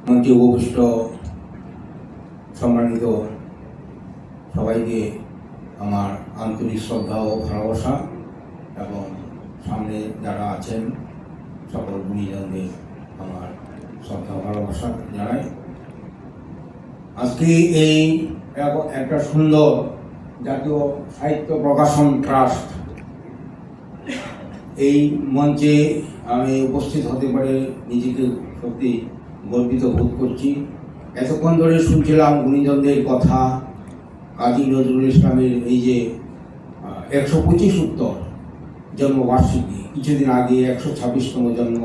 মঞ্চে উপবিষ্ট সম্মানিত সবাইকে আমার আন্তরিক শ্রদ্ধা ও ভালোবাসা এবং সামনে যারা আছেন সকল গুণীজনদের আমার শ্রদ্ধা ভালোবাসা জানাই। আজকে এই একটা সুন্দর জাতীয় সাহিত্য প্রকাশন ট্রাস্ট এই মঞ্চে আমি উপস্থিত হতে পারে নিজেকে সত্যি গর্বিত বোধ করছি। এতক্ষণ ধরে শুনছিলাম গুণীজনদের কথা, কাজী নজরুল ইসলামের এই যে 125 উত্তর জন্মবার্ষিকী, কিছুদিন আগে 126তম জন্ম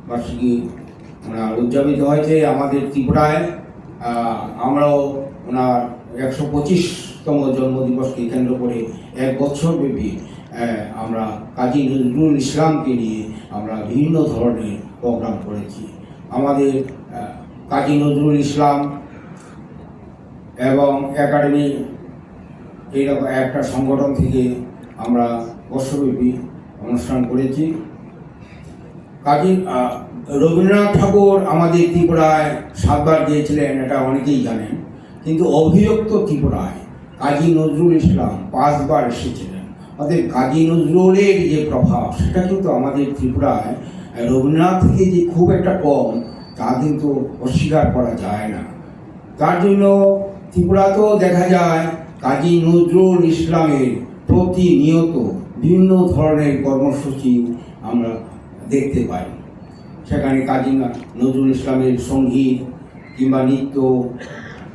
বার্ষিকী উদযাপিত হয়েছে আমাদের ত্রিপুরায়। আমরাও ওনার 125তম জন্মদিবসকে কেন্দ্র করে এক বছরব্যাপী আমরা কাজী নজরুল ইসলামকে নিয়ে আমরা বিভিন্ন ধরনের প্রোগ্রাম করেছি। আমাদের কাজী নজরুল ইসলাম এবং একাডেমি এইরকম একটা সংগঠন থেকে আমরা বর্ষব্যাপী অনুষ্ঠান করেছি। কাজী রবীন্দ্রনাথ ঠাকুর আমাদের ত্রিপুরায় 7বার গিয়েছিলেন, এটা অনেকেই জানেন, কিন্তু অভিযুক্ত ত্রিপুরায় কাজী নজরুল ইসলাম 5বার এসেছিলেন। অর্থাৎ কাজী নজরুলের যে প্রভাব সেটা কিন্তু আমাদের ত্রিপুরায় রবীন্দ্রনাথ থেকে যে খুব একটা কম তা কিন্তু অস্বীকার করা যায় না। তার জন্য ত্রিপুরাতেও দেখা যায় কাজী নজরুল ইসলামের প্রতিনিয়ত বিভিন্ন ধরনের কর্মসূচি আমরা দেখতে পাই। সেখানে কাজী নজরুল ইসলামের সঙ্গীত কিংবা নৃত্য,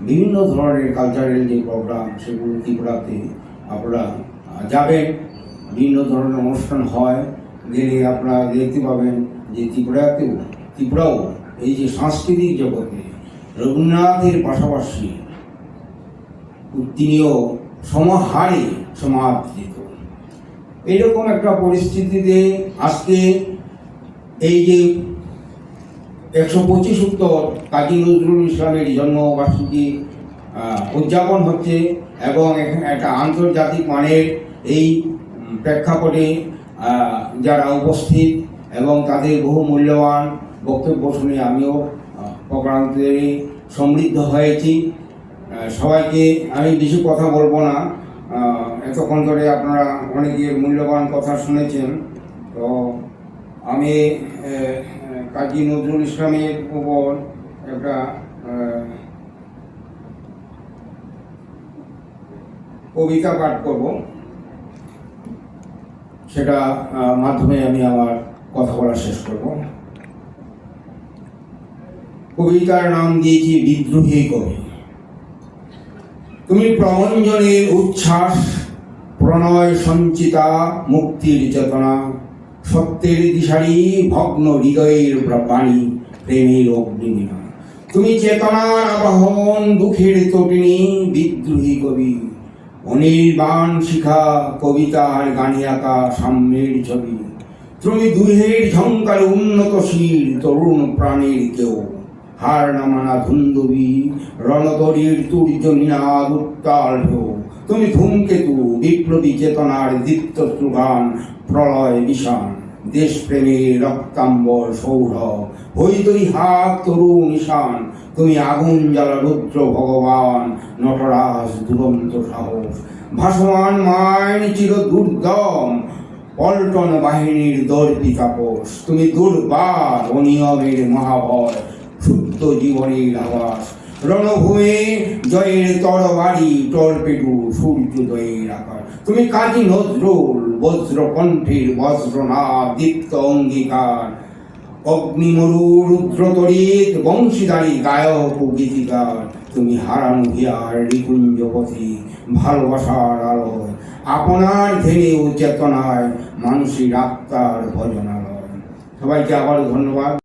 বিভিন্ন ধরনের কালচারাল যে প্রোগ্রাম সেগুলো ত্রিপুরাতে আপনারা যাবেন, বিভিন্ন ধরনের অনুষ্ঠান হয়, গেলে আপনারা দেখতে পাবেন যে ত্রিপুরাও এই যে সাংস্কৃতিক জগতে রবীন্দ্রনাথের পাশাপাশি তিনিও সমহারে সমাদৃত। এইরকম একটা পরিস্থিতিতে আজকে এই যে 125 উত্তর কাজী নজরুল ইসলামের জন্মবার্ষিকী উদযাপন হচ্ছে এবং একটা আন্তর্জাতিক মানের এই প্রেক্ষাপটে যারা উপস্থিত এবং তাদের বহু মূল্যবান বক্তব্য শুনে আমিও প্রকারান্তরে সমৃদ্ধ হয়েছি। সবাইকে আমি বেশি কথা বলবো না, এতক্ষণ ধরে আপনারা অনেকের মূল্যবান কথা শুনেছেন। তো আমি কাজী নজরুল ইসলামের উপর একটা কবিতা পাঠ করব, সেটা মাধ্যমে আমি আমার কথা বলা শেষ করব। কবিতার নাম দিয়েছি বিদ্রোহী কবি। তুমি প্রমঞ্জনের উচ্ছ্বাস, প্রণয় সঞ্চিতা মুক্তির চেতনা, সত্যের দিশারি ভগ্ন হৃদয়ের বাণী, প্রেমের অগ্নিমীনা। তুমি চেতনার আবাহন, দুঃখের তটিনী, বিদ্রোহী কবি। অনির্বাণ শিখা, কবিতার গানে আঁকা সাম্যের ছবি। তুমি দুহের ঝঙ্কার উন্নত শির, তরুণ প্রাণের কেউ। হার নামানা ধুন্দবী, রণতরীর তুর্য নিনাদ উত্তাল ঢেউ। তুমি ধূমকেতু, বিপ্লবী চেতনার দীপ্ত স্লোগান, প্রলয় বিষাণ। দেশপ্রেমের রক্তাম্বর সৌরভ, হৈতরী হাত তরুণ ঈশান। তুমি আগুন জ্বালা রুদ্র ভগবান, নটরাজ দুরন্ত সাহস। ভাসমান মাইন চির দুর্দম, পল্টন বাহিনীর দর্পি তাপস। তুমি দুর্বার অনিয়মের মহাভয়, শুদ্ধ জীবনের আবাস। রণভূমে জয়ের তরবারি, টর্পেডো সূর্যোদয়ের আকাশ। তুমি কাজী নজরুল, বজ্র কণ্ঠের বজ্রনাদ, দীপ্ত অঙ্গীকার। অগ্নিমরু রুদ্রতরিত, বংশীদারী গায়ক ও গীতিকার। তুমি হারানো হিয়ার নিকুঞ্জপথে, ভালোবাসার আলোয়। আপনার ধ্যানে ও চেতনায় মানুষের আত্মার ভজনালয়। সবাইকে আবার ধন্যবাদ।